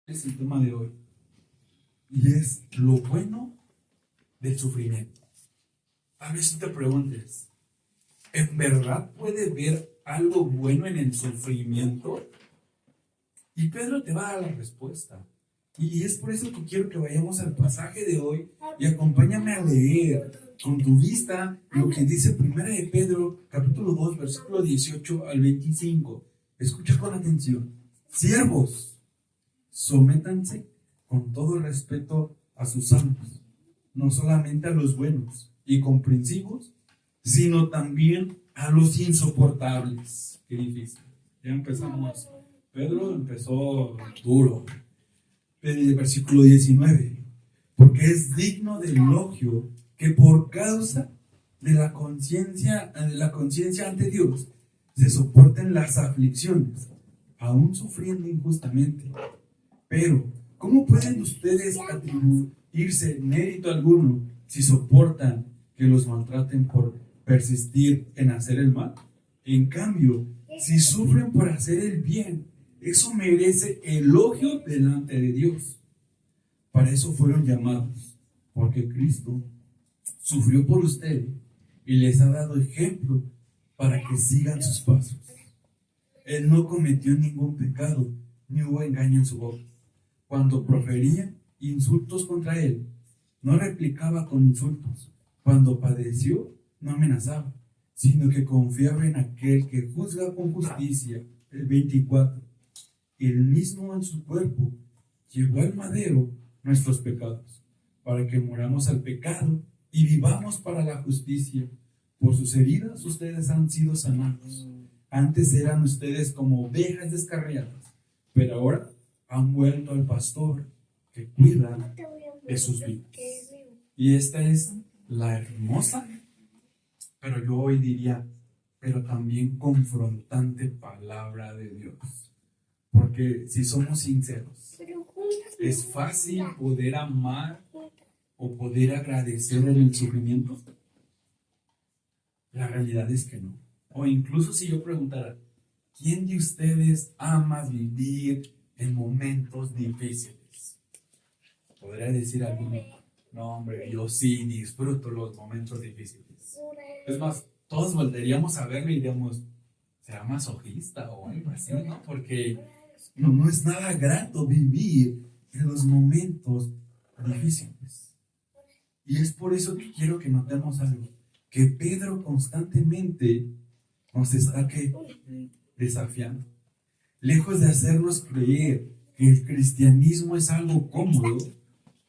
Es el tema de hoy y es lo bueno del sufrimiento. A veces te preguntes, ¿en verdad puede ver algo bueno en el sufrimiento? Y Pedro te va a dar la respuesta. Y es por eso que quiero que vayamos al pasaje de hoy y acompáñame a leer con tu vista lo que dice Primera de Pedro, capítulo 2, versículo 18 al 25. Escucha con atención. Siervos, sométanse con todo respeto a sus amos, no solamente a los buenos y comprensivos, sino también a los insoportables. Qué difícil. Ya empezamos. Pedro empezó duro. El versículo 19. Porque es digno de elogio que por causa de la conciencia ante Dios se soporten las aflicciones, aún sufriendo injustamente. Pero, ¿cómo pueden ustedes atribuirse mérito alguno si soportan que los maltraten por persistir en hacer el mal? En cambio, si sufren por hacer el bien, eso merece elogio delante de Dios. Para eso fueron llamados, porque Cristo sufrió por ustedes y les ha dado ejemplo para que sigan sus pasos. Él no cometió ningún pecado, ni hubo engaño en su boca. Cuando profería insultos contra él, no replicaba con insultos. Cuando padeció, no amenazaba, sino que confiaba en aquel que juzga con justicia. El 24. Él mismo en su cuerpo llevó al madero nuestros pecados, para que muramos al pecado y vivamos para la justicia. Por sus heridas ustedes han sido sanados. Antes eran ustedes como ovejas descarriadas, pero ahora han vuelto al pastor que cuida de sus vidas. Y esta es la hermosa, pero yo hoy diría, pero también confrontante palabra de Dios. Porque si somos sinceros, ¿es fácil poder amar o poder agradecer en el sufrimiento? La realidad es que no. O incluso si yo preguntara, ¿quién de ustedes ama vivir en momentos difíciles? Podría decir alguno, no hombre, yo sí disfruto los momentos difíciles. Es más, todos volveríamos a verlo y diríamos, ¿será masoquista o algo así, no? Porque no es nada grato vivir en los momentos difíciles. Y es por eso que quiero que notemos algo, que Pedro constantemente nos está desafiando. Lejos de hacernos creer que el cristianismo es algo cómodo,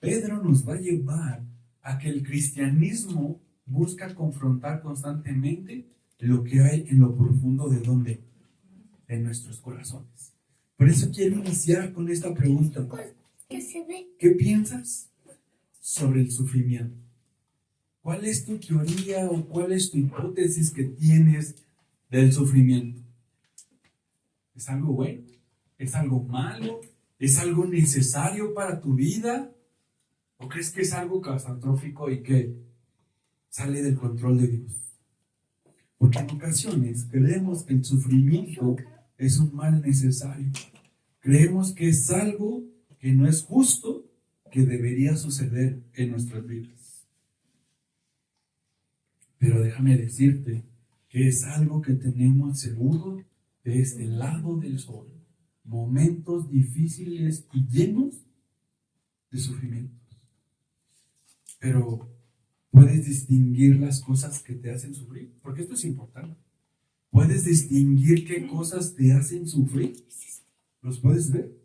Pedro nos va a llevar a que el cristianismo busca confrontar constantemente lo que hay en lo profundo de ¿dónde? De nuestros corazones. Por eso quiero iniciar con esta pregunta. ¿Qué piensas sobre el sufrimiento? ¿Cuál es tu teoría o cuál es tu hipótesis que tienes del sufrimiento? ¿Es algo bueno? ¿Es algo malo? ¿Es algo necesario para tu vida? ¿O crees que es algo catastrófico y que sale del control de Dios? Porque en ocasiones creemos que el sufrimiento es un mal necesario. Creemos que es algo que no es justo, que debería suceder en nuestras vidas. Pero déjame decirte que es algo que tenemos seguro de este lado del sol. Momentos difíciles y llenos de sufrimientos. Pero puedes distinguir las cosas que te hacen sufrir, porque esto es importante. ¿Puedes distinguir qué cosas te hacen sufrir? ¿Los puedes ver?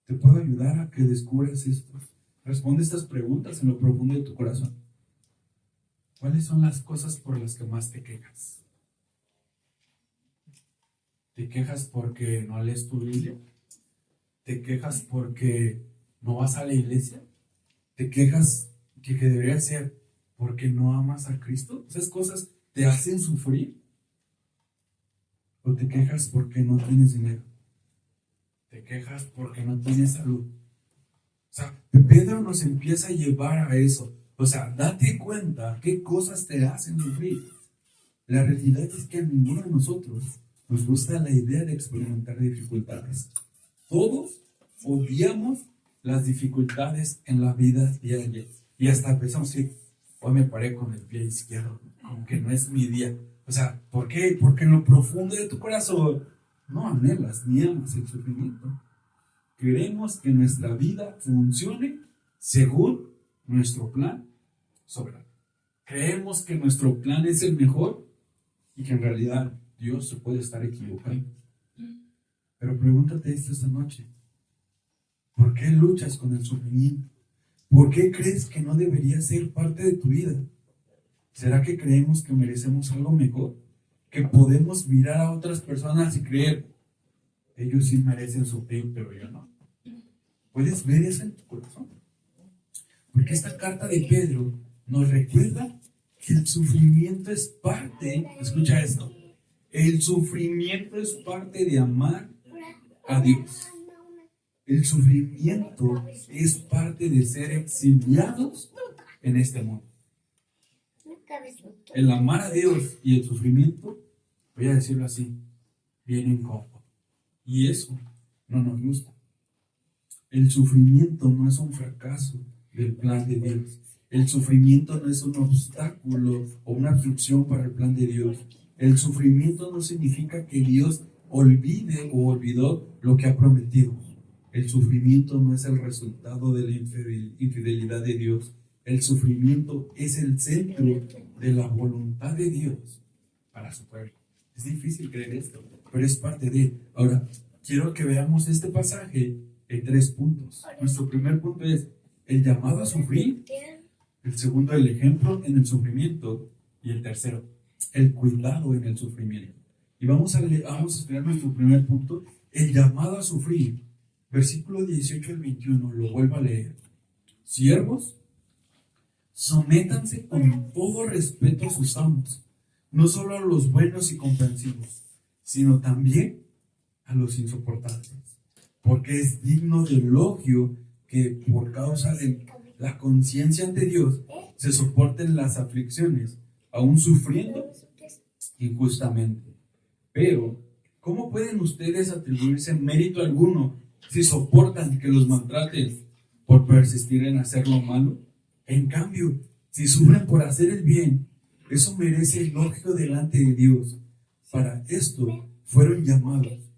Te puedo ayudar a que descubras esto. Responde estas preguntas en lo profundo de tu corazón. ¿Cuáles son las cosas por las que más te quejas? ¿Te quejas porque no lees tu Biblia? ¿Te quejas porque no vas a la iglesia? ¿Te quejas que debería ser porque no amas a Cristo? ¿Esas cosas te hacen sufrir? ¿O te quejas porque no tienes dinero? ¿Te quejas porque no tienes salud? O sea, Pedro nos empieza a llevar a eso. O sea, date cuenta qué cosas te hacen sufrir. La realidad es que a ninguno de nosotros nos gusta la idea de experimentar dificultades. Todos odiamos las dificultades en la vida diaria. Y hasta pensamos, sí, hoy me paré con el pie izquierdo, aunque no es mi día. O sea, ¿por qué? Porque en lo profundo de tu corazón no anhelas ni amas el sufrimiento. Queremos que nuestra vida funcione según nuestro plan soberano. Creemos que nuestro plan es el mejor y que en realidad Dios se puede estar equivocando. Pero pregúntate esto esta noche. ¿Por qué luchas con el sufrimiento? ¿Por qué crees que no debería ser parte de tu vida? ¿Será que creemos que merecemos algo mejor? Que podemos mirar a otras personas y creer, ellos sí merecen sufrir, pero yo no. ¿Puedes ver eso en tu corazón? Porque esta carta de Pedro nos recuerda que el sufrimiento es parte, escucha esto, el sufrimiento es parte de amar a Dios. El sufrimiento es parte de ser exiliados en este mundo. El amar a Dios y el sufrimiento, voy a decirlo así, vienen juntos. Y eso no nos gusta. El sufrimiento no es un fracaso del plan de Dios. El sufrimiento no es un obstáculo o una obstrucción para el plan de Dios. El sufrimiento no significa que Dios olvide o olvidó lo que ha prometido. El sufrimiento no es el resultado de la infidelidad de Dios. El sufrimiento es el centro de la voluntad de Dios para su pueblo. Es difícil creer esto, pero es parte de. Ahora, quiero que veamos este pasaje en 3 puntos. Nuestro primer punto es el llamado a sufrir. El segundo, el ejemplo en el sufrimiento. Y el tercero, el cuidado en el sufrimiento. Y vamos a estudiar nuestro primer punto, el llamado a sufrir. Versículo 18 al 21, lo vuelvo a leer. Siervos, sométanse con todo respeto a sus amos, no solo a los buenos y comprensivos, sino también a los insoportables, porque es digno de elogio que por causa de la conciencia ante Dios se soporten las aflicciones, aún sufriendo injustamente. Pero, ¿cómo pueden ustedes atribuirse mérito alguno si soportan que los maltraten por persistir en hacer lo malo? En cambio, si sufren por hacer el bien, eso merece elogio delante de Dios. Para esto fueron llamados,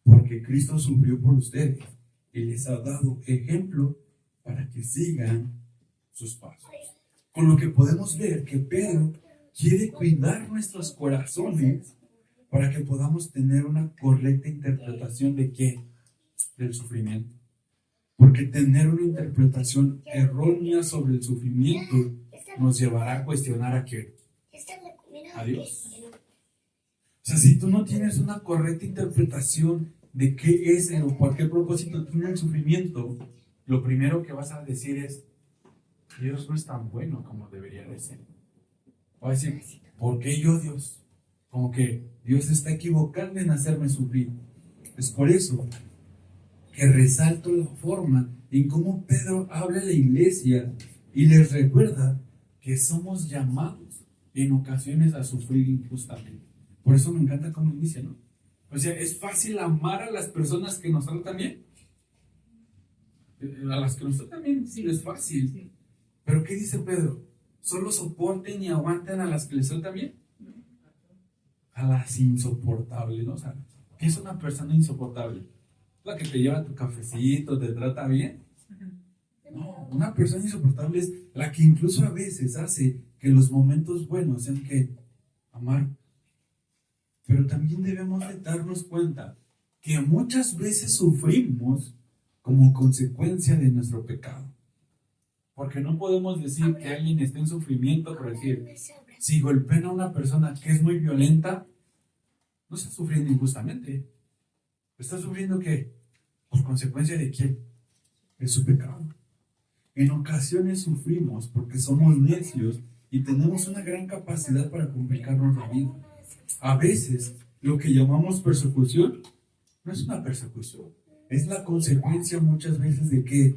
porque Cristo sufrió por ustedes y les ha dado ejemplo para que sigan sus pasos. Con lo que podemos ver que Pedro quiere cuidar nuestros corazones para que podamos tener una correcta interpretación de ¿qué? Del sufrimiento. Porque tener una interpretación errónea sobre el sufrimiento nos llevará a cuestionar a ¿qué? A Dios. O sea, si tú no tienes una correcta interpretación de qué es o por qué propósito tiene el sufrimiento, lo primero que vas a decir es, Dios no es tan bueno como debería de ser. O a decir, ¿por qué yo, Dios? Como que Dios está equivocando en hacerme sufrir. Es por eso que resalto la forma en cómo Pedro habla a la iglesia y les recuerda que somos llamados en ocasiones a sufrir injustamente. Por eso me encanta cómo inicia, ¿no? O sea, es fácil amar a las personas que nos tratan bien. A las que nos tratan bien, sí, es fácil. Pero ¿qué dice Pedro? ¿Solo soporten y aguanten a las que les tratan bien? A las insoportables, ¿no? O sea, ¿qué es una persona insoportable? ¿La que te lleva tu cafecito, te trata bien? No, una persona insoportable es la que incluso a veces hace que los momentos buenos sean que amar. Pero también debemos de darnos cuenta que muchas veces sufrimos como consecuencia de nuestro pecado. Porque no podemos decir que alguien esté en sufrimiento por decir, si golpean a una persona que es muy violenta, no está sufriendo injustamente. ¿Está sufriendo qué? ¿Por consecuencia de quién? De su pecado. En ocasiones sufrimos porque somos necios y tenemos una gran capacidad para complicarnos la vida. A veces, lo que llamamos persecución no es una persecución, es la consecuencia muchas veces de ¿qué?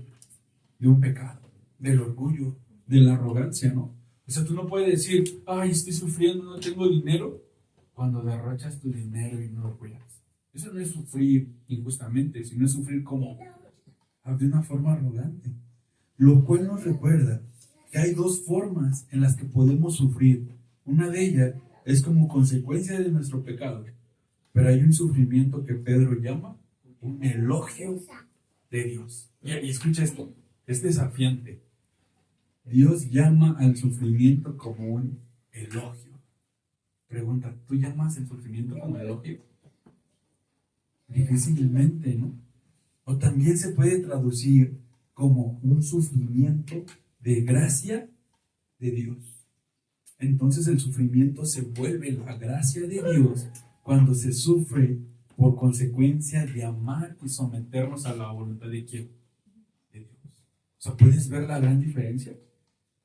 De un pecado, del orgullo, de la arrogancia, ¿no? O sea, tú no puedes decir, ay, estoy sufriendo, no tengo dinero, cuando derrochas tu dinero y no lo cuidas. Eso no es sufrir injustamente, sino es sufrir como de una forma arrogante, lo cual nos recuerda que hay dos formas en las que podemos sufrir. Una de ellas es como consecuencia de nuestro pecado, pero hay un sufrimiento que Pedro llama un elogio de Dios. Y escucha esto, es desafiante. Dios llama al sufrimiento como un elogio. Pregunta, ¿tú llamas el sufrimiento como elogio? Difícilmente, ¿no? O también se puede traducir como un sufrimiento de gracia de Dios. Entonces el sufrimiento se vuelve la gracia de Dios cuando se sufre por consecuencia de amar y someternos a la voluntad de ¿quién? De Dios. O sea, ¿puedes ver la gran diferencia?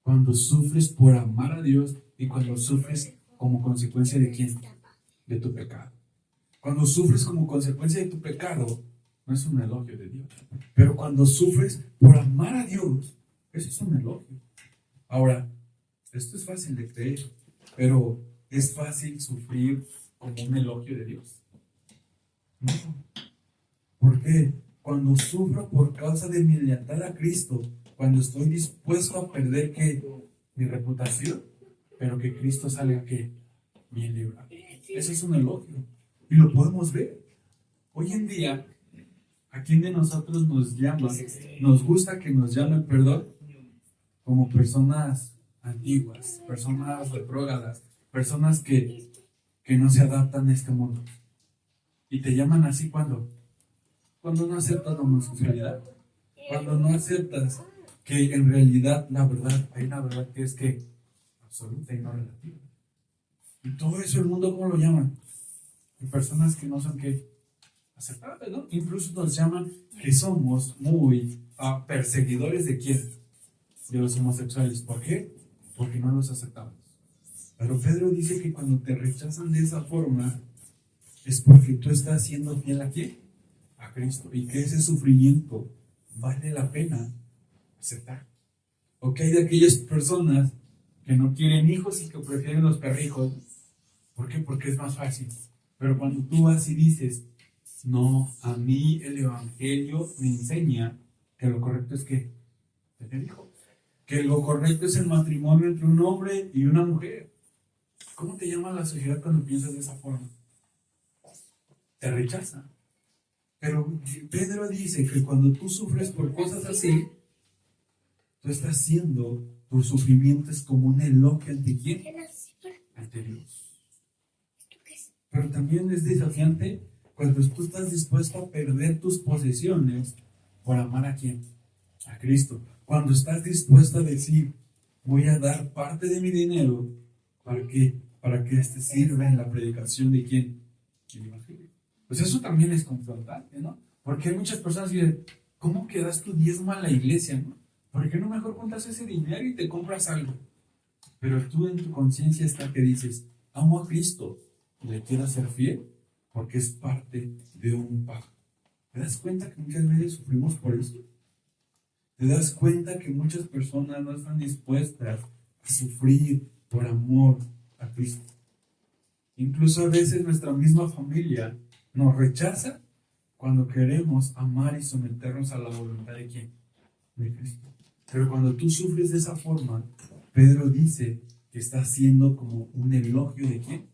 Cuando sufres por amar a Dios y cuando sufres como consecuencia de ¿quién? De tu pecado. Cuando sufres como consecuencia de tu pecado, no es un elogio de Dios. Pero cuando sufres por amar a Dios, eso es un elogio. Ahora, esto es fácil de creer, pero ¿es fácil sufrir como un elogio de Dios? No. ¿Por qué? Cuando sufro por causa de mi lealtad a Cristo, cuando estoy dispuesto a perder ¿qué? Mi reputación, pero que Cristo salga ¿qué? Bien librado. Eso es un elogio. Y lo podemos ver. Hoy en día, ¿a quién de nosotros nos llama? Nos gusta que nos llamen, perdón, como personas antiguas, personas retrógradas, personas que no se adaptan a este mundo. Y te llaman así cuando no aceptas la homosexualidad, cuando no aceptas que en realidad la verdad, hay una verdad que es que absoluta y no relativa. Y todo eso el mundo, ¿cómo lo llaman? Y personas que no son que aceptables, ¿no? Incluso nos llaman que somos muy perseguidores de quién? De los homosexuales. ¿Por qué? Porque no los aceptamos. Pero Pedro dice que cuando te rechazan de esa forma es porque tú estás siendo fiel a quién? A Cristo. Y que ese sufrimiento vale la pena aceptar. ¿O qué hay de aquellas personas que no quieren hijos y que prefieren los perrijos? ¿Por qué? Porque es más fácil. Pero cuando tú vas y dices, no, a mí el Evangelio me enseña que lo correcto es que tener hijos. Que lo correcto es el matrimonio entre un hombre y una mujer. ¿Cómo te llama la sociedad cuando piensas de esa forma? Te rechaza. Pero Pedro dice que cuando tú sufres por cosas así, tú estás haciendo, tu sufrimiento es como un elogio ante quién? Ante Dios. Pero también es desafiante cuando tú estás dispuesto a perder tus posesiones por amar a quién? A Cristo. Cuando estás dispuesto a decir, voy a dar parte de mi dinero, ¿para qué? Para que este sirva en la predicación de quién? El Evangelio. Pues eso también es confrontante, ¿no? Porque hay muchas personas que dicen, ¿cómo que das tu diezmo a la iglesia, no? ¿Por qué no mejor juntas ese dinero y te compras algo? Pero tú en tu conciencia está que dices, amo a Cristo y le quiero ser fiel porque es parte de un pacto. ¿Te das cuenta que muchas veces sufrimos por eso? ¿Te das cuenta que muchas personas no están dispuestas a sufrir por amor a Cristo? Incluso a veces nuestra misma familia nos rechaza cuando queremos amar y someternos a la voluntad de ¿quién? De Cristo. Pero cuando tú sufres de esa forma, Pedro dice que está haciendo como un elogio de ¿quién?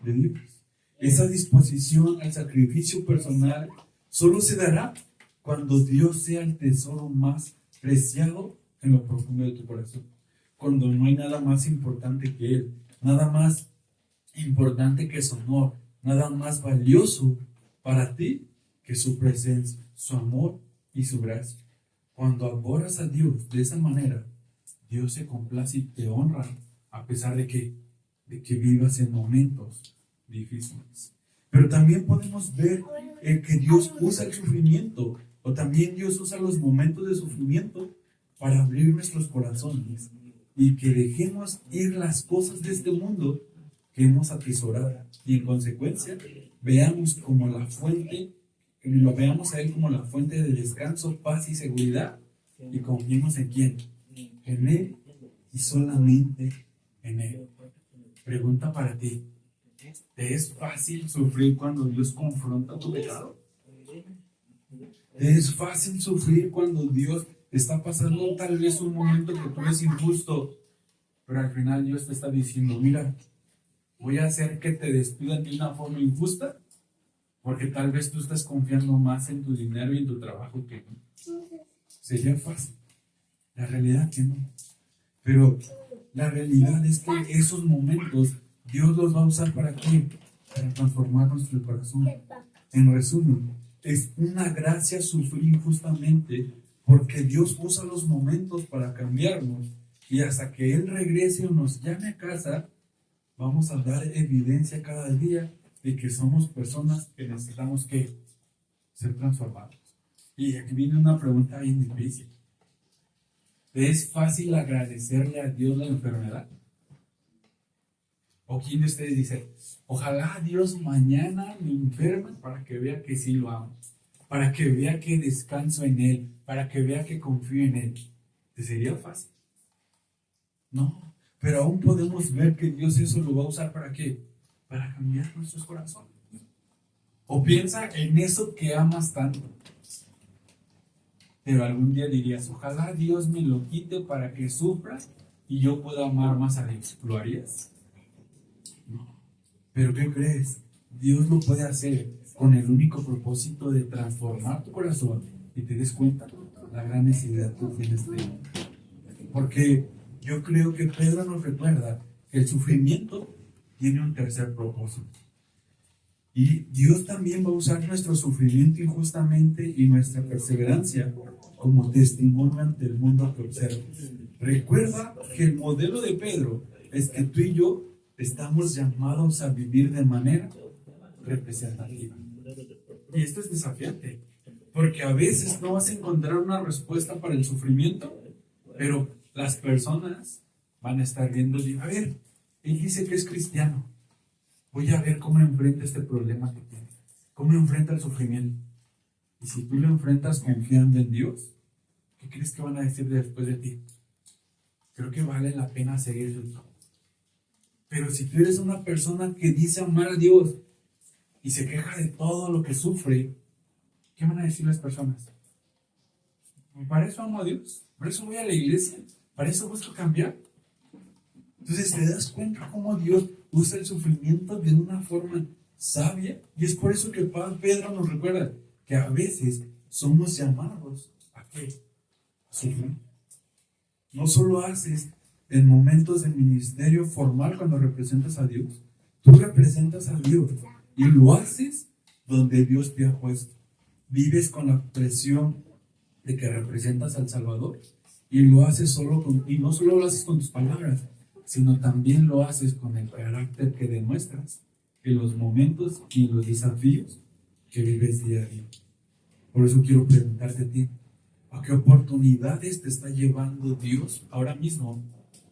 De Dios. Esa disposición al sacrificio personal solo se dará cuando Dios sea el tesoro más preciado en lo profundo de tu corazón. Cuando no hay nada más importante que Él, nada más importante que su honor, nada más valioso para ti que su presencia, su amor y su gracia. Cuando adoras a Dios de esa manera, Dios se complace y te honra a pesar de que vivas en momentos difíciles. Pero también podemos ver que Dios usa el sufrimiento, o también Dios usa los momentos de sufrimiento para abrir nuestros corazones y que dejemos ir las cosas de este mundo que hemos atesorado y en consecuencia veamos como la fuente, que lo veamos a Él como la fuente de descanso, paz y seguridad y confiemos en quién, en Él y solamente en Él. Pregunta para ti, ¿te es fácil sufrir cuando Dios confronta tu pecado? Te es fácil sufrir cuando Dios está pasando tal vez un momento que tú ves injusto, pero al final Dios te está diciendo, mira, voy a hacer que te despidan de una forma injusta, porque tal vez tú estás confiando más en tu dinero y en tu trabajo que no. Sería fácil. La realidad que no. Pero la realidad es que esos momentos Dios los va a usar ¿para qué? Para transformar nuestro corazón. En resumen, es una gracia sufrir injustamente porque Dios usa los momentos para cambiarnos y hasta que Él regrese o nos llame a casa, vamos a dar evidencia cada día de que somos personas que necesitamos que ser transformados. Y aquí viene una pregunta bien difícil. ¿Es fácil agradecerle a Dios la enfermedad? ¿O quién de ustedes dice, ojalá Dios mañana me enferme para que vea que sí lo amo, para que vea que descanso en Él, para que vea que confío en Él? ¿Te sería fácil? No, pero aún podemos ver que Dios eso lo va a usar ¿para qué? Para cambiar nuestros corazones. O piensa en eso que amas tanto. Pero algún día dirías, ojalá Dios me lo quite para que sufra y yo pueda amar más a Dios. ¿Lo harías? No. ¿Pero qué crees? Dios lo puede hacer con el único propósito de transformar tu corazón y te des cuenta la gran necesidad que tienes de Él. Porque yo creo que Pedro nos recuerda que el sufrimiento tiene un tercer propósito. Y Dios también va a usar nuestro sufrimiento injustamente y nuestra perseverancia como testimonio ante el mundo que observa. Recuerda que el modelo de Pedro es que tú y yo estamos llamados a vivir de manera representativa. Y esto es desafiante, porque a veces no vas a encontrar una respuesta para el sufrimiento, pero las personas van a estar viendo, a ver, él dice que es cristiano. Voy a ver cómo enfrenta este problema que tiene, cómo enfrenta el sufrimiento. Y si tú lo enfrentas confiando en Dios, ¿qué crees que van a decir después de ti? Creo que vale la pena seguirlo. Pero si tú eres una persona que dice amar a Dios y se queja de todo lo que sufre, ¿qué van a decir las personas? Para eso amo a Dios, para eso voy a la iglesia, para eso busco cambiar. Entonces te das cuenta cómo Dios usa el sufrimiento de una forma sabia, y es por eso que Pedro nos recuerda que a veces somos llamados ¿a qué? A sufrir. No solo haces en momentos de ministerio formal cuando representas a Dios, tú representas a Dios y lo haces donde Dios te ha puesto. Vives con la presión de que representas al Salvador y lo haces y no solo lo haces con tus palabras, sino también lo haces con el carácter que demuestras en los momentos y en los desafíos que vives día a día. Por eso quiero preguntarte a ti, ¿a qué oportunidades te está llevando Dios ahora mismo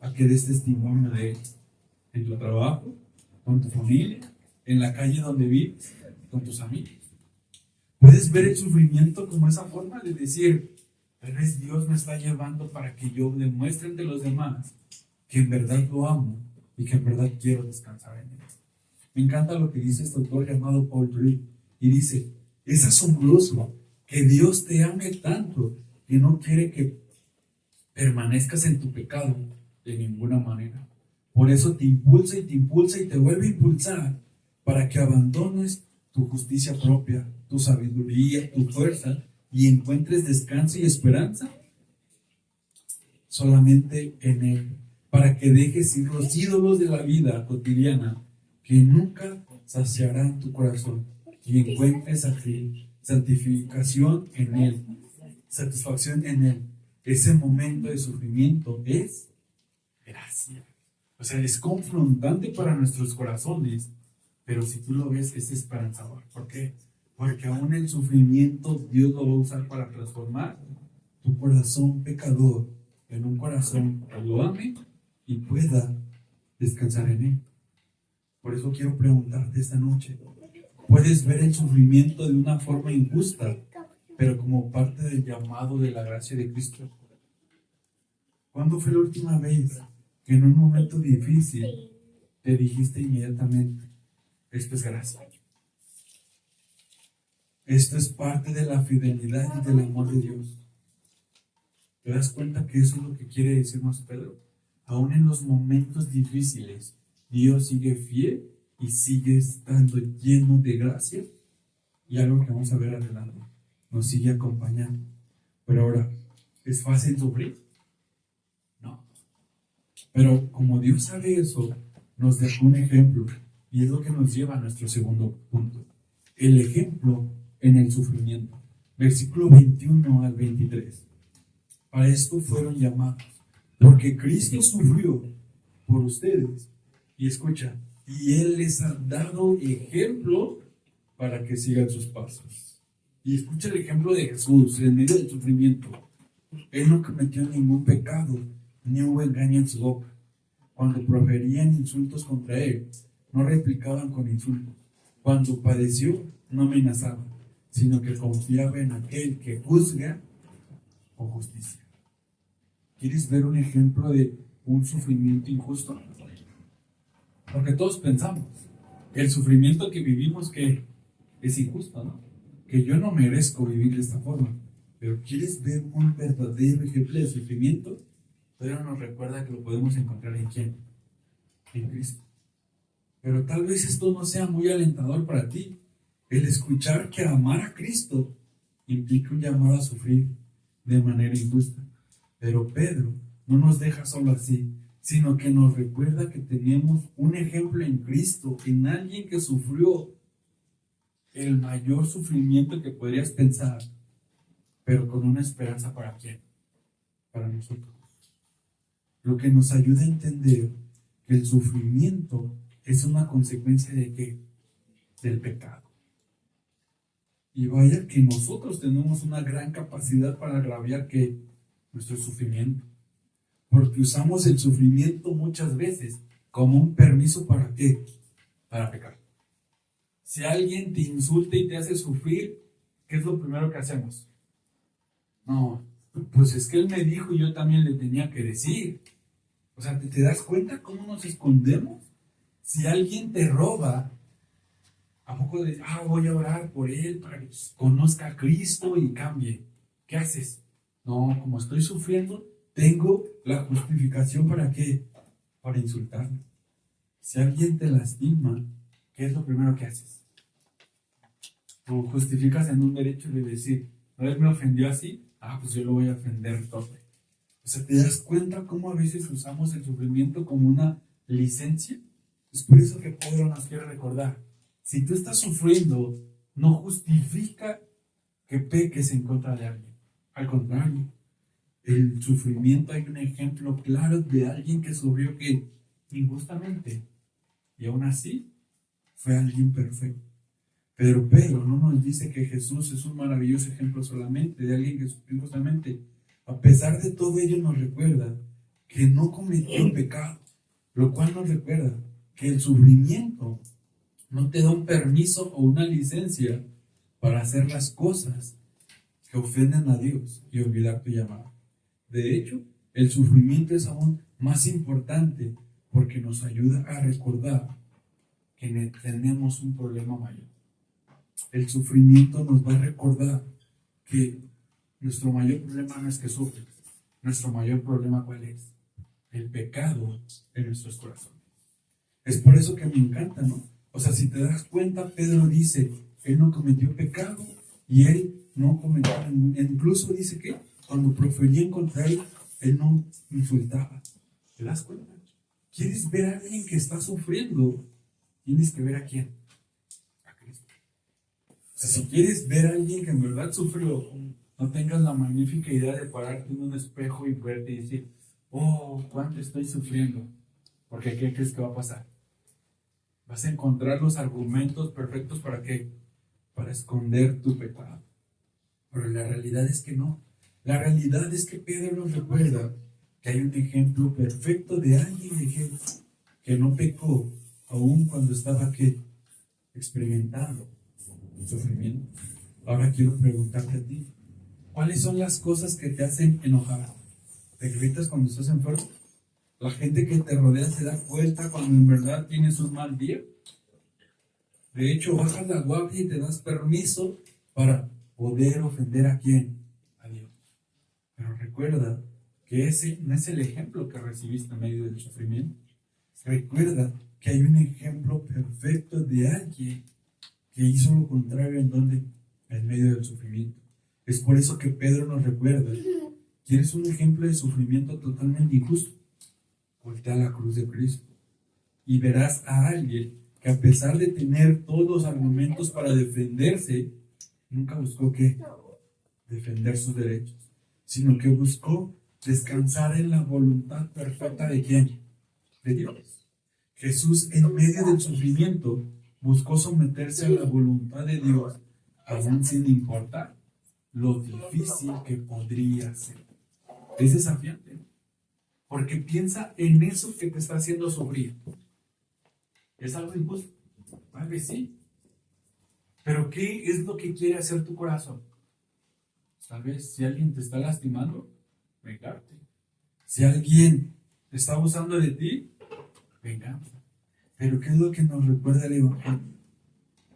a que des testimonio de Él? En tu trabajo, con tu familia, en la calle donde vives, con tus amigos. Puedes ver el sufrimiento como esa forma de decir, tal vez Dios me está llevando para que yo demuestre ante los demás que en verdad lo amo y que en verdad quiero descansar en Él. Me encanta lo que dice este autor llamado Paul Tripp, y dice, es asombroso que Dios te ame tanto que no quiere que permanezcas en tu pecado de ninguna manera. Por eso te impulsa y te vuelve a impulsar para que abandones tu justicia propia, tu sabiduría, tu fuerza y encuentres descanso y esperanza solamente en Él, para que dejes ir los ídolos de la vida cotidiana que nunca saciarán tu corazón y encuentres aquí santificación en Él, satisfacción en Él. Ese momento de sufrimiento es gracia. O sea, es confrontante para nuestros corazones, pero si tú lo ves, es esperanzador. ¿Por qué? Porque aún el sufrimiento Dios lo va a usar para transformar tu corazón pecador en un corazón que lo ame y pueda descansar en Él. Por eso quiero preguntarte esta noche, ¿puedes ver el sufrimiento de una forma injusta, pero como parte del llamado de la gracia de Cristo? ¿Cuándo fue la última vez que en un momento difícil te dijiste inmediatamente, esto es gracia? Esto es parte de la fidelidad y del amor de Dios. ¿Te das cuenta que eso es lo que quiere decirnos Pedro? Aún en los momentos difíciles, Dios sigue fiel y sigue estando lleno de gracia. Y algo que vamos a ver adelante, nos sigue acompañando. Pero ahora, ¿es fácil sufrir? No. Pero como Dios sabe eso, nos dejó un ejemplo. Y es lo que nos lleva a nuestro segundo punto. El ejemplo en el sufrimiento. Versículo 21 al 23. Para esto fueron llamados, porque Cristo sufrió por ustedes. Y escucha, y Él les ha dado ejemplo para que sigan sus pasos. Y escucha el ejemplo de Jesús en medio del sufrimiento. Él no cometió ningún pecado, ni hubo engaño en su boca. Cuando proferían insultos contra Él, no replicaban con insultos. Cuando padeció, no amenazaba, sino que confiaba en aquel que juzga con justicia. ¿Quieres ver un ejemplo de un sufrimiento injusto? Porque todos pensamos que el sufrimiento que vivimos que es injusto, ¿no? Que yo no merezco vivir de esta forma. Pero ¿quieres ver un verdadero ejemplo de sufrimiento? Pero nos recuerda que lo podemos encontrar en ¿quién? En Cristo. Pero tal vez esto no sea muy alentador para ti. El escuchar que amar a Cristo implica un llamado a sufrir de manera injusta. Pero Pedro no nos deja solo así, sino que nos recuerda que tenemos un ejemplo en Cristo, en alguien que sufrió el mayor sufrimiento que podrías pensar, pero con una esperanza ¿para quién? Para nosotros. Lo que nos ayuda a entender que el sufrimiento es una consecuencia de ¿qué? Del pecado. Y vaya que nosotros tenemos una gran capacidad para agraviar ¿qué? Nuestro sufrimiento. Porque usamos el sufrimiento muchas veces como un permiso ¿para qué? Para pecar. Si alguien te insulta y te hace sufrir, ¿qué es lo primero que hacemos? No, pues es que él me dijo y yo también le tenía que decir. O sea, ¿te das cuenta cómo nos escondemos? Si alguien te roba, ¿a poco voy a orar por él para que conozca a Cristo y cambie? ¿Qué haces? No, como estoy sufriendo, tengo la justificación ¿para qué? Para insultarme. Si alguien te lastima, ¿qué es lo primero que haces? Tú justificas en un derecho de decir, no, él me ofendió así, pues yo lo voy a ofender todo. O sea, ¿te das cuenta cómo a veces usamos el sufrimiento como una licencia? Es por eso que Pedro nos quiere recordar. Si tú estás sufriendo, no justifica que peques en contra de alguien. Al contrario, el sufrimiento hay un ejemplo claro de alguien que sufrió que injustamente y aún así fue alguien perfecto. Pero Pedro no nos dice que Jesús es un maravilloso ejemplo solamente de alguien que sufrió injustamente. A pesar de todo ello nos recuerda que no cometió pecado, lo cual nos recuerda que el sufrimiento no te da un permiso o una licencia para hacer las cosas que ofenden a Dios y olvidar tu llamado. De hecho, el sufrimiento es aún más importante porque nos ayuda a recordar que tenemos un problema mayor. El sufrimiento nos va a recordar que nuestro mayor problema no es que sufres. Nuestro mayor problema ¿cuál es? El pecado en nuestros corazones. Es por eso que me encanta, ¿no? O sea, si te das cuenta, Pedro dice, él no cometió pecado y él no cometió, incluso dice que cuando proferían contra él, él no insultaba. ¿Te das cuenta? ¿Quieres ver a alguien que está sufriendo? Tienes que ver ¿a quién? A Cristo. O sea, si quieres ver a alguien que en verdad sufrió, no tengas la magnífica idea de pararte en un espejo y verte y decir, cuánto estoy sufriendo. Porque ¿qué crees que va a pasar? Vas a encontrar los argumentos perfectos ¿para qué? Para esconder tu pecado. Pero la realidad es que no. La realidad es que Pedro nos recuerda que hay un ejemplo perfecto de alguien que no pecó, aun cuando estaba aquí experimentando sufrimiento. Ahora quiero preguntarte a ti, ¿cuáles son las cosas que te hacen enojar? ¿Te gritas cuando estás enfermo? ¿La gente que te rodea se da cuenta cuando en verdad tienes un mal día? De hecho, bajas la guardia y te das permiso para poder ofender ¿a quién? A Dios. Pero recuerda que ese no es el ejemplo que recibiste en medio del sufrimiento. Recuerda que hay un ejemplo perfecto de alguien que hizo lo contrario en medio del sufrimiento. Es por eso que Pedro nos recuerda: ¿quieres un ejemplo de sufrimiento totalmente injusto? Voltea a la cruz de Cristo y verás a alguien que, a pesar de tener todos los argumentos para defenderse, nunca buscó ¿qué? Defender sus derechos, sino que buscó descansar en la voluntad perfecta ¿de quién? De Dios. Jesús, en medio del sufrimiento, buscó someterse a la voluntad de Dios, aún sin importar lo difícil que podría ser. Es desafiante, porque piensa en eso que te está haciendo sufrir. ¿Es algo injusto? Tal vez sí. Pero ¿qué es lo que quiere hacer tu corazón? Tal vez si alguien te está lastimando, vengarte. Si alguien te está abusando de ti, venganza. Pero ¿qué es lo que nos recuerda el Evangelio?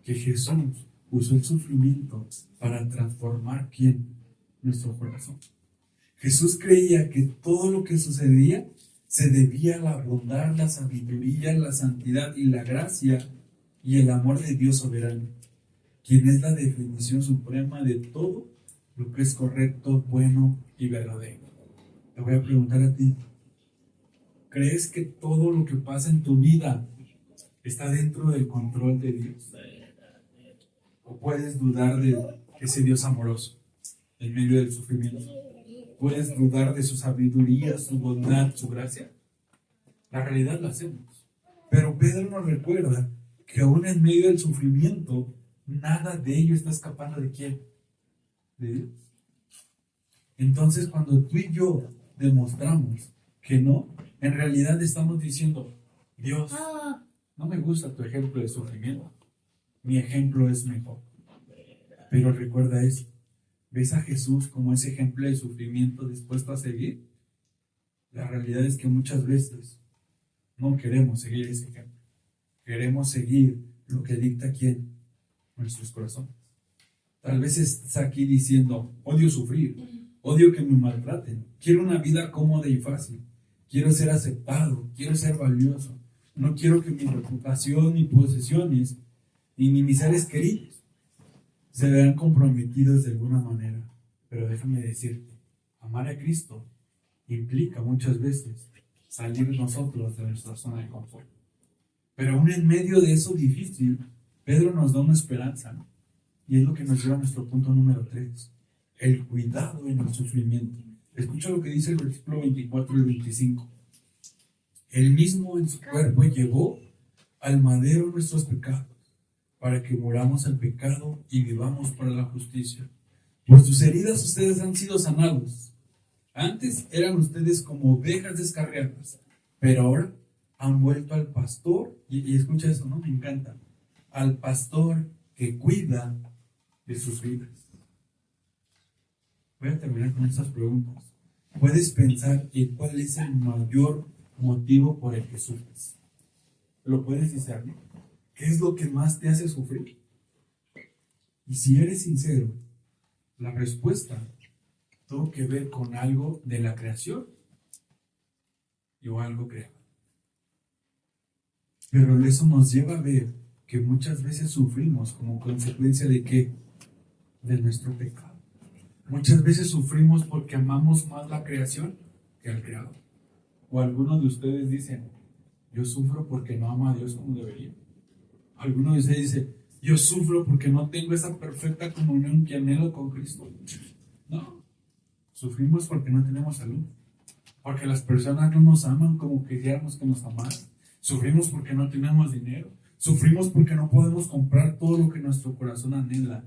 Que Jesús usó el sufrimiento para transformar ¿quién? Nuestro corazón. Jesús creía que todo lo que sucedía se debía a la bondad, la sabiduría, la santidad y la gracia y el amor de Dios soberano, quien es la definición suprema de todo lo que es correcto, bueno y verdadero. Te voy a preguntar a ti: ¿crees que todo lo que pasa en tu vida está dentro del control de Dios? ¿O puedes dudar de ese Dios amoroso en medio del sufrimiento? ¿Puedes dudar de su sabiduría, su bondad, su gracia? La realidad lo hacemos. Pero Pedro nos recuerda que aún en medio del sufrimiento, nada de ello está escapando ¿de quién? De Dios. Entonces, cuando tú y yo demostramos que no, en realidad estamos diciendo: Dios, no me gusta tu ejemplo de sufrimiento, mi ejemplo es mejor. Pero recuerda esto: ¿ves a Jesús como ese ejemplo de sufrimiento dispuesto a seguir? La realidad es que muchas veces no queremos seguir ese ejemplo. Queremos seguir lo que dicta ¿quién? Nuestros corazones. Tal vez estás aquí diciendo: odio sufrir, odio que me maltraten, quiero una vida cómoda y fácil, quiero ser aceptado, quiero ser valioso, no quiero que mi reputación, ni posesiones, ni mis seres queridos se vean comprometidos de alguna manera. Pero déjame decirte, amar a Cristo implica muchas veces salir nosotros de nuestra zona de confort. Pero aún en medio de eso difícil, Pedro nos da una esperanza, ¿no? Y es lo que nos lleva a nuestro punto número 3, el cuidado en el sufrimiento. Escucha lo que dice el versículo 24 y 25. Él mismo en su cuerpo llevó al madero nuestros pecados, para que muramos al pecado y vivamos para la justicia. Por sus heridas ustedes han sido sanados. Antes eran ustedes como ovejas descarriadas, pero ahora han vuelto al pastor, y escucha eso, ¿no? Me encanta. Al pastor que cuida de sus vidas. Voy a terminar con estas preguntas. ¿Puedes pensar en cuál es el mayor motivo por el que sufres? ¿Lo puedes discernir? ¿Qué es lo que más te hace sufrir? Y si eres sincero, la respuesta tuvo que ver con algo de la creación o algo creado. Pero eso nos lleva a ver que muchas veces sufrimos como consecuencia de ¿qué? De nuestro pecado. Muchas veces sufrimos porque amamos más la creación que al creador. O algunos de ustedes dicen: yo sufro porque no amo a Dios como debería. Algunos de ustedes dicen: yo sufro porque no tengo esa perfecta comunión que anhelo con Cristo. No, sufrimos porque no tenemos salud, porque las personas no nos aman como quisiéramos que nos amaran. Sufrimos porque no tenemos dinero. Sufrimos porque no podemos comprar todo lo que nuestro corazón anhela.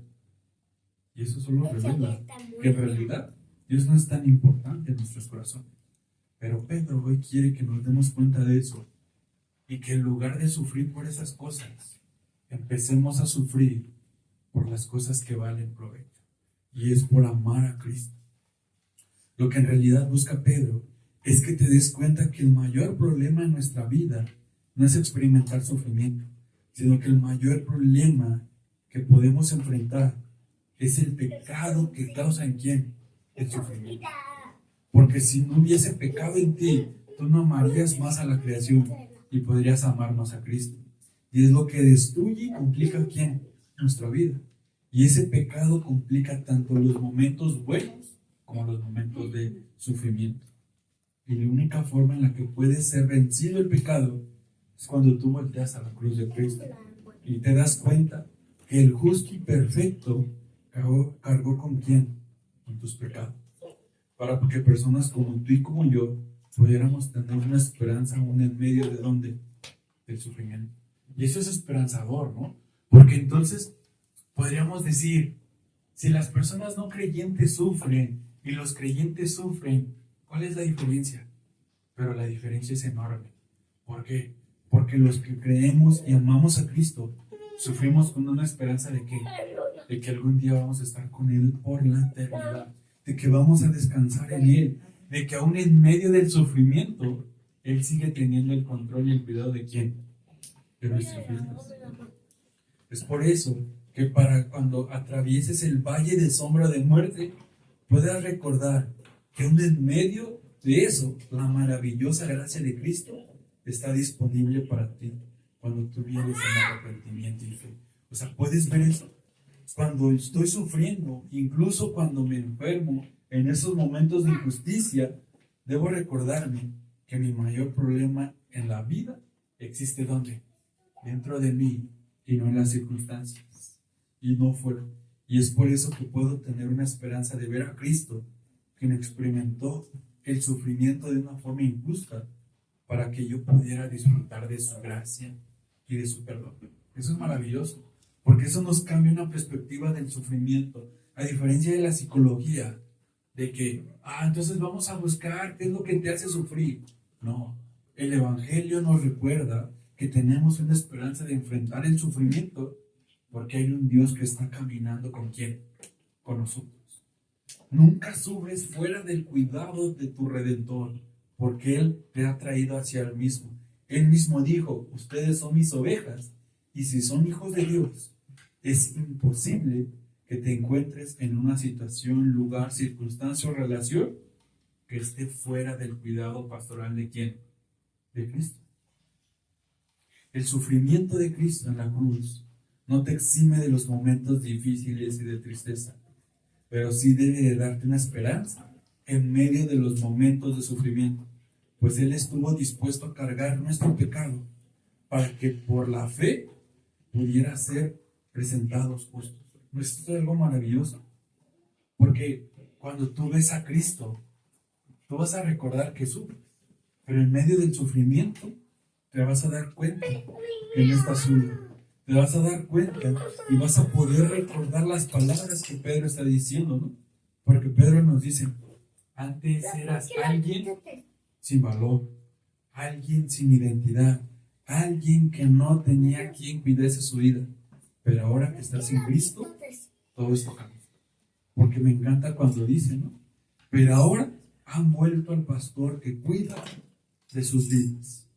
Y eso solo revela que en realidad Dios no es tan importante en nuestros corazones. Pero Pedro hoy quiere que nos demos cuenta de eso, y que en lugar de sufrir por esas cosas, empecemos a sufrir por las cosas que valen provecho, y es por amar a Cristo. Lo que en realidad busca Pedro es que te des cuenta que el mayor problema en nuestra vida no es experimentar sufrimiento, sino que el mayor problema que podemos enfrentar es el pecado que causa en quién el sufrimiento. Porque si no hubiese pecado en ti, tú no amarías más a la creación y podrías amar más a Cristo. Y es lo que destruye y complica quién, nuestra vida. Y ese pecado complica tanto los momentos buenos como los momentos de sufrimiento. Y la única forma en la que puede ser vencido el pecado es cuando tú volteas a la cruz de Cristo y te das cuenta que el justo y perfecto cargó con quién, con tus pecados, para que personas como tú y como yo pudiéramos tener una esperanza aún en medio de ¿dónde? Del sufrimiento. Y eso es esperanzador, ¿no? Porque entonces podríamos decir, si las personas no creyentes sufren y los creyentes sufren, ¿cuál es la diferencia? Pero la diferencia es enorme. ¿Por qué? Porque los que creemos y amamos a Cristo sufrimos con una esperanza de que algún día vamos a estar con Él por la eternidad, de que vamos a descansar en Él, de que aún en medio del sufrimiento Él sigue teniendo el control y el cuidado de quién, de nuestras vidas. Es por eso que para cuando atravieses el valle de sombra de muerte, puedas recordar que aún en medio de eso, la maravillosa gracia de Cristo está disponible para ti cuando tú vienes en arrepentimiento y fe. O sea, puedes ver eso. Cuando estoy sufriendo, incluso cuando me enfermo, en esos momentos de injusticia, debo recordarme que mi mayor problema en la vida existe ¿dónde? Dentro de mí y no en las circunstancias y no fuera. Y es por eso que puedo tener una esperanza de ver a Cristo, quien experimentó el sufrimiento de una forma injusta para que yo pudiera disfrutar de su gracia y de su perdón. Eso es maravilloso, porque eso nos cambia una perspectiva del sufrimiento, a diferencia de la psicología, de que, entonces vamos a buscar qué es lo que te hace sufrir. No, el Evangelio nos recuerda que tenemos una esperanza de enfrentar el sufrimiento, porque hay un Dios que está caminando ¿con quién? Con nosotros. Nunca subes fuera del cuidado de tu Redentor, porque Él te ha traído hacia Él mismo. Él mismo dijo, ustedes son mis ovejas, y si son hijos de Dios, es imposible que te encuentres en una situación, lugar, circunstancia o relación que esté fuera del cuidado pastoral de ¿quién? De Cristo. El sufrimiento de Cristo en la cruz no te exime de los momentos difíciles y de tristeza, pero sí debe de darte una esperanza en medio de los momentos de sufrimiento, pues Él estuvo dispuesto a cargar nuestro pecado para que por la fe pudiera ser presentados justos. Pues esto es algo maravilloso, porque cuando tú ves a Cristo, tú vas a recordar que sufres, pero en medio del sufrimiento te vas a dar cuenta que no estás solo. Te vas a dar cuenta y vas a poder recordar las palabras que Pedro está diciendo, ¿no? Porque Pedro nos dice, antes eras alguien sin valor, alguien sin identidad, alguien que no tenía quien cuidase su vida, pero ahora que estás en Cristo, todo esto cambia. Porque me encanta cuando dice, ¿no? Pero ahora han vuelto al pastor que cuida de sus vidas.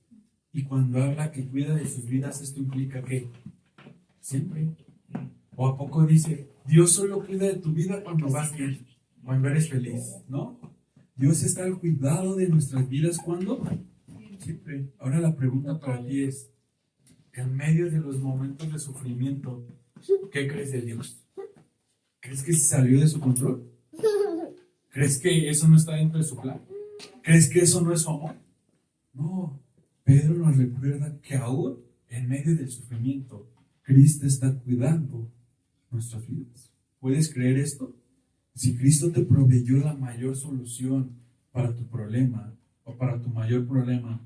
Y cuando habla que cuida de sus vidas, esto implica que siempre. ¿O a poco dice, Dios solo cuida de tu vida cuando vas bien, cuando eres feliz? ¿No? Dios está al cuidado de nuestras vidas cuando siempre. Ahora la pregunta para ti es, en medio de los momentos de sufrimiento, ¿qué crees de Dios? ¿Crees que salió de su control? ¿Crees que eso no está dentro de su plan? ¿Crees que eso no es su amor? No. Pedro nos recuerda que aún en medio del sufrimiento, Cristo está cuidando nuestras vidas. ¿Puedes creer esto? Si Cristo te proveyó la mayor solución para tu problema o para tu mayor problema,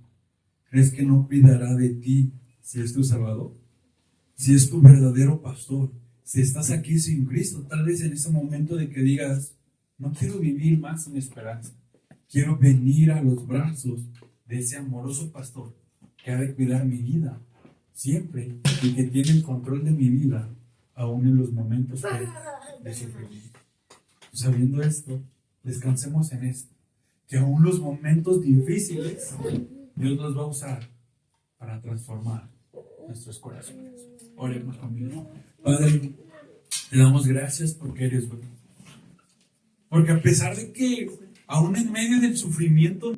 ¿crees que no cuidará de ti si es tu Salvador? Si es tu verdadero pastor, si estás aquí sin Cristo, tal vez en ese momento de que digas, no quiero vivir más sin esperanza, quiero venir a los brazos de ese amoroso pastor que ha de cuidar mi vida siempre y que tiene el control de mi vida aún en los momentos de sufrimiento. Sabiendo esto, descansemos en esto, que aún los momentos difíciles Dios los va a usar para transformar nuestros corazones. Oremos conmigo. Padre, Te damos gracias porque eres bueno. Porque a pesar de que aún en medio del sufrimiento